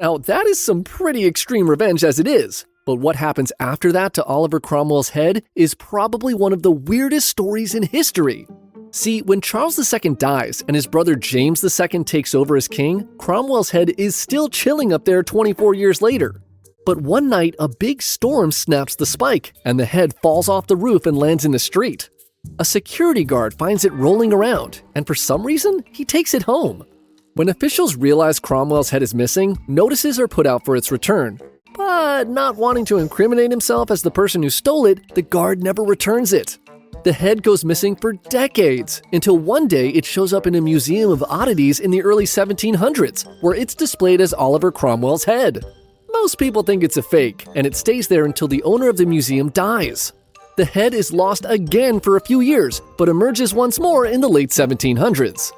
Now, that is some pretty extreme revenge as it is, but what happens after that to Oliver Cromwell's head is probably one of the weirdest stories in history. See, when Charles II dies and his brother James II takes over as king, Cromwell's head is still chilling up there 24 years later. But one night, a big storm snaps the spike, and the head falls off the roof and lands in the street. A security guard finds it rolling around, and for some reason, he takes it home. When officials realize Cromwell's head is missing, notices are put out for its return. But not wanting to incriminate himself as the person who stole it, the guard never returns it. The head goes missing for decades, until one day it shows up in a museum of oddities in the early 1700s, where it's displayed as Oliver Cromwell's head. Most people think it's a fake, and it stays there until the owner of the museum dies. The head is lost again for a few years, but emerges once more in the late 1700s.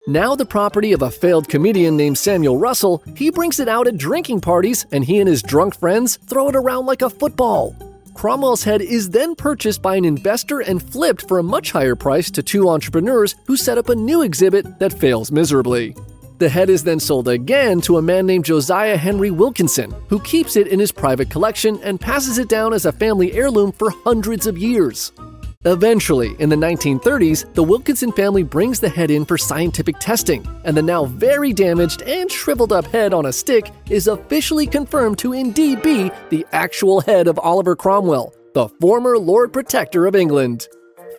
Now the property of a failed comedian named Samuel Russell, he brings it out at drinking parties, and he and his drunk friends throw it around like a football. Cromwell's head is then purchased by an investor and flipped for a much higher price to two entrepreneurs who set up a new exhibit that fails miserably. The head is then sold again to a man named Josiah Henry Wilkinson, who keeps it in his private collection and passes it down as a family heirloom for hundreds of years. Eventually, in the 1930s, the Wilkinson family brings the head in for scientific testing, and the now very damaged and shriveled up head on a stick is officially confirmed to indeed be the actual head of Oliver Cromwell, the former Lord Protector of England.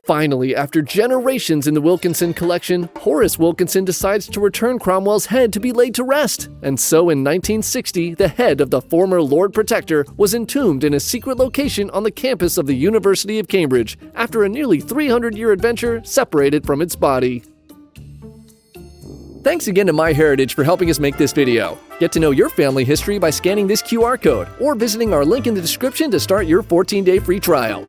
Finally, after generations in the Wilkinson collection, Horace Wilkinson decides to return Cromwell's head to be laid to rest, and so in 1960, the head of the former Lord Protector was entombed in a secret location on the campus of the University of Cambridge after a nearly 300-year adventure separated from its body. Thanks again to MyHeritage for helping us make this video. Get to know your family history by scanning this QR code or visiting our link in the description to start your 14-day free trial.